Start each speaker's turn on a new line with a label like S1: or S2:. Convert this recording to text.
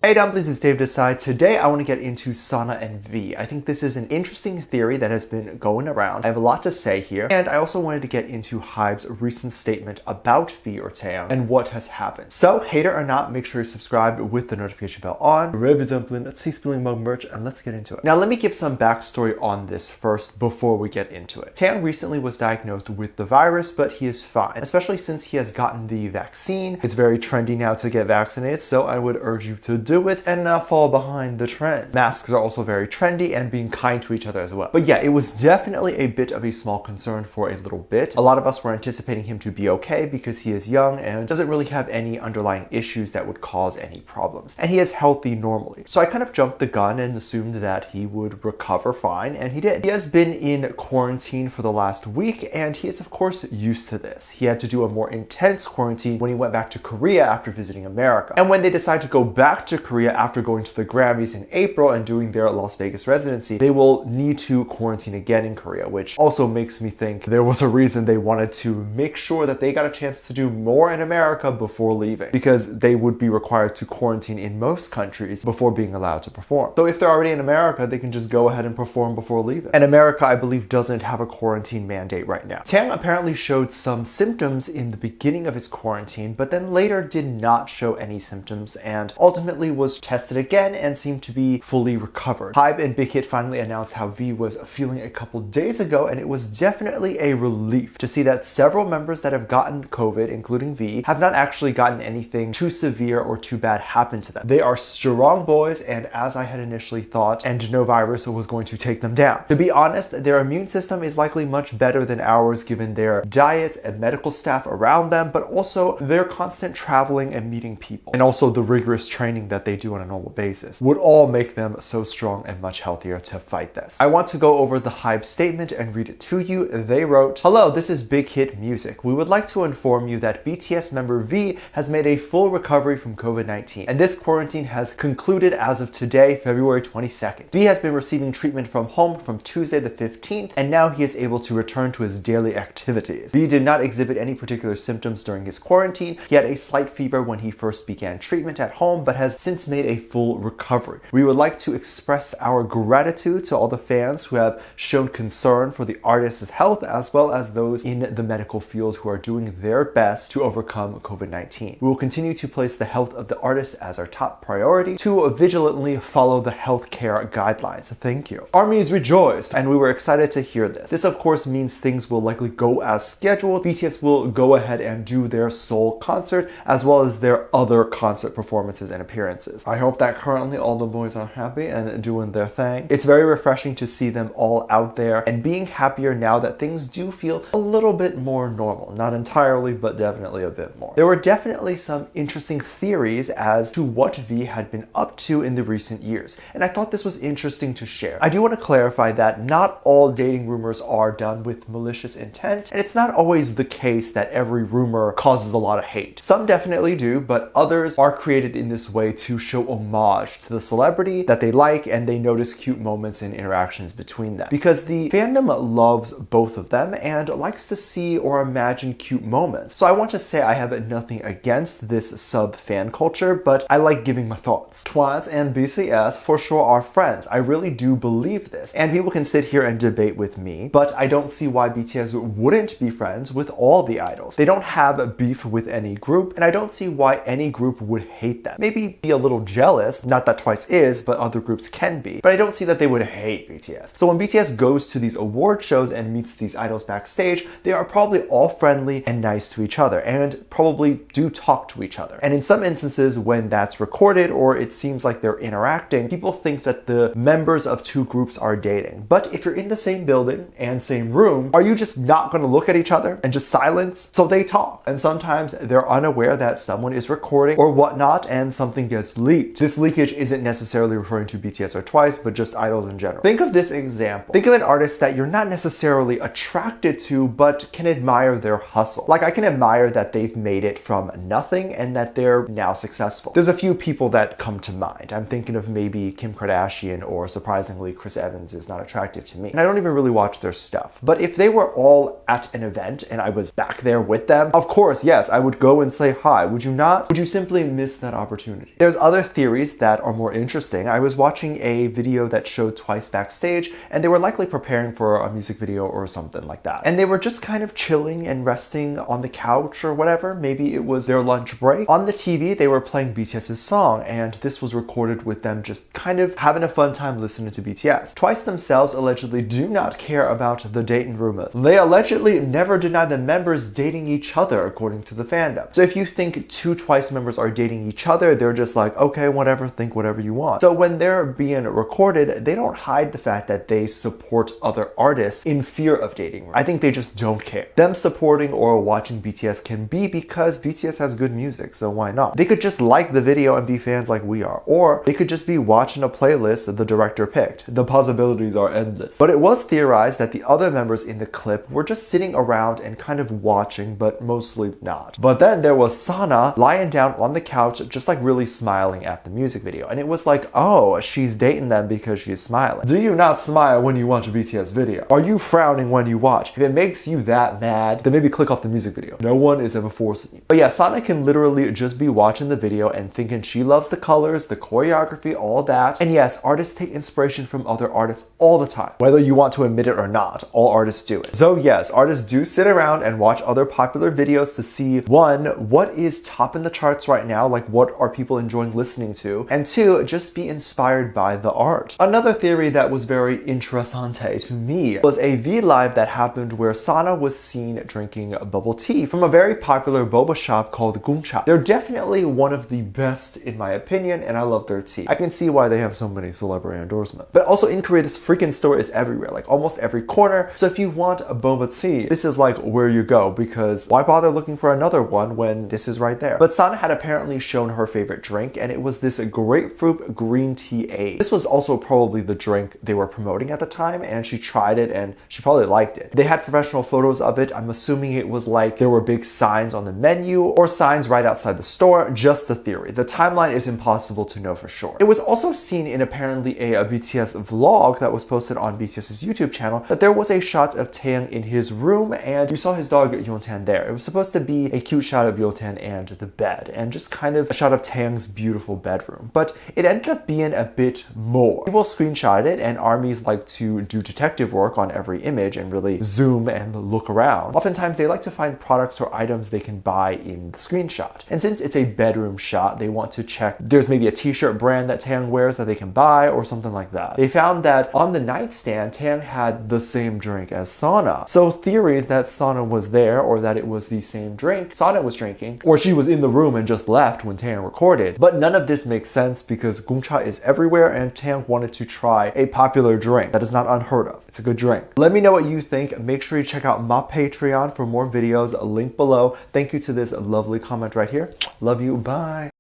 S1: Hey dumplings, it's Dave Decide. Today I want to get into Sana and V. I think this is an interesting theory that has been going around. I have a lot to say here, and I also wanted to get into HYBE's recent statement about V or Taehyung and what has happened. So, hater or not, make sure you're subscribed with the notification bell on. Rib dumpling, let's see spilling mug merch, and let's get into it. Now let me give some backstory on this first before we get into it. Taehyung recently was diagnosed with the virus, but he is fine, especially since he has gotten the vaccine. It's very trendy now to get vaccinated, so I would urge you to do it and not fall behind the trend. Masks are also very trendy, and being kind to each other as well. But yeah, it was definitely a bit of a small concern for a little bit. A lot of us were anticipating him to be okay because he is young and doesn't really have any underlying issues that would cause any problems. And he is healthy normally. So I kind of jumped the gun and assumed that he would recover fine, and he did. He has been in quarantine for the last week, and he is of course used to this. He had to do a more intense quarantine when he went back to Korea after visiting America. And when they decided to go back to Korea after going to the Grammys in April and doing their Las Vegas residency, they will need to quarantine again in Korea, which also makes me think there was a reason they wanted to make sure that they got a chance to do more in America before leaving, because they would be required to quarantine in most countries before being allowed to perform. So if they're already in America, they can just go ahead and perform before leaving. And America, I believe, doesn't have a quarantine mandate right now. Taehyung apparently showed some symptoms in the beginning of his quarantine, but then later did not show any symptoms and ultimately was tested again and seemed to be fully recovered. HYBE and Big Hit finally announced how V was feeling a couple days ago, and it was definitely a relief to see that several members that have gotten COVID, including V, have not actually gotten anything too severe or too bad happen to them. They are strong boys, and as I had initially thought, and no virus was going to take them down. To be honest, their immune system is likely much better than ours given their diets and medical staff around them, but also their constant traveling and meeting people, and also the rigorous training that they do on a normal basis would all make them so strong and much healthier to fight this. I want to go over the HYBE statement and read it to you. They wrote, "Hello, this is Big Hit Music. We would like to inform you that BTS member V has made a full recovery from COVID-19, and this quarantine has concluded as of today, February 22nd. V has been receiving treatment from home from Tuesday the 15th, and now he is able to return to his daily activities. V did not exhibit any particular symptoms during his quarantine. He had a slight fever when he first began treatment at home, but has since made a full recovery. We would like to express our gratitude to all the fans who have shown concern for the artist's health, as well as those in the medical field who are doing their best to overcome COVID-19. We will continue to place the health of the artist as our top priority, to vigilantly follow the healthcare guidelines. Thank you." Armies rejoiced, and we were excited to hear this. This of course means things will likely go as scheduled. BTS will go ahead and do their Seoul concert, as well as their other concert performances and appearances. I hope that currently all the boys are happy and doing their thing. It's very refreshing to see them all out there and being happier now that things do feel a little bit more normal. Not entirely, but definitely a bit more. There were definitely some interesting theories as to what V had been up to in the recent years, and I thought this was interesting to share. I do want to clarify that not all dating rumors are done with malicious intent, and it's not always the case that every rumor causes a lot of hate. Some definitely do, but others are created in this way to show homage to the celebrity that they like, and they notice cute moments and interactions between them. Because the fandom loves both of them and likes to see or imagine cute moments. So I want to say I have nothing against this sub-fan culture, but I like giving my thoughts. Twice and BTS for sure are friends. I really do believe this. And people can sit here and debate with me, but I don't see why BTS wouldn't be friends with all the idols. They don't have beef with any group, and I don't see why any group would hate them. Maybe be a little jealous, not that Twice is, but other groups can be, but I don't see that they would hate BTS. So when BTS goes to these award shows and meets these idols backstage, they are probably all friendly and nice to each other, and probably do talk to each other. And in some instances, when that's recorded or it seems like they're interacting, people think that the members of two groups are dating. But if you're in the same building and same room, are you just not going to look at each other and just silence? So they talk, and sometimes they're unaware that someone is recording or whatnot, and something gets leaked. This leakage isn't necessarily referring to BTS or Twice, but just idols in general. Think of this example. Think of an artist that you're not necessarily attracted to, but can admire their hustle. Like, I can admire that they've made it from nothing and that they're now successful. There's a few people that come to mind. I'm thinking of maybe Kim Kardashian, or surprisingly, Chris Evans is not attractive to me. And I don't even really watch their stuff. But if they were all at an event and I was back there with them, of course, yes, I would go and say hi. Would you not? Would you simply miss that opportunity? There's There's other theories that are more interesting. I was watching a video that showed Twice backstage, and they were likely preparing for a music video or something like that. And they were just kind of chilling and resting on the couch or whatever. Maybe it was their lunch break. On the TV, they were playing BTS's song, and this was recorded with them just kind of having a fun time listening to BTS. Twice themselves allegedly do not care about the dating rumors. They allegedly never deny the members dating each other, according to the fandom. So if you think two Twice members are dating each other, they're just like, okay, whatever, think whatever you want. So when they're being recorded, they don't hide the fact that they support other artists in fear of dating rumors. I think they just don't care. Them supporting or watching BTS can be because BTS has good music, so why not? They could just like the video and be fans like we are, or they could just be watching a playlist that the director picked. The possibilities are endless. But it was theorized that the other members in the clip were just sitting around and kind of watching, but mostly not. But then there was Sana lying down on the couch, just like really smiling at the music video. And it was like, oh, she's dating them because she's smiling. Do you not smile when you watch a BTS video? Are you frowning when you watch? If it makes you that mad, then maybe click off the music video. No one is ever forcing you. But yeah, Sana can literally just be watching the video and thinking she loves the colors, the choreography, all that. And yes, artists take inspiration from other artists all the time. Whether you want to admit it or not, all artists do it. So yes, artists do sit around and watch other popular videos to see, one, what is top in the charts right now, like what are people enjoying listening to, and two, just be inspired by the art. Another theory that was very interessante to me was a VLIVE that happened where Sana was seen drinking bubble tea from a very popular boba shop called Gumcha. They're definitely one of the best in my opinion, and I love their tea. I can see why they have so many celebrity endorsements. But also in Korea, this freaking store is everywhere, like almost every corner. So if you want a boba tea, this is like where you go, because why bother looking for another one when this is right there? But Sana had apparently shown her favorite drink, and it was this grapefruit green tea aid. This was also probably the drink they were promoting at the time, and she tried it and she probably liked it. They had professional photos of it. I'm assuming it was like there were big signs on the menu or signs right outside the store. Just a theory. The timeline is impossible to know for sure. It was also seen in apparently a BTS vlog that was posted on BTS's YouTube channel that there was a shot of Taehyung in his room, and you saw his dog Yeontan there. It was supposed to be a cute shot of Yeontan and the bed, and just kind of a shot of Taehyung's beautiful bedroom. But it ended up being a bit more. People screenshot it, and armies like to do detective work on every image and really zoom and look around. Oftentimes they like to find products or items they can buy in the screenshot. And since it's a bedroom shot, they want to check there's maybe a t-shirt brand that Taehyung wears that they can buy or something like that. They found that on the nightstand, Taehyung had the same drink as Sana. So theories that Sana was there, or that it was the same drink Sana was drinking, or she was in the room and just left when Taehyung recorded. But none of this makes sense because Gumcha is everywhere, and Taehyung wanted to try a popular drink that is not unheard of. It's a good drink. Let me know what you think. Make sure you check out my Patreon for more videos, link below. Thank you to this lovely comment right here. Love you. Bye.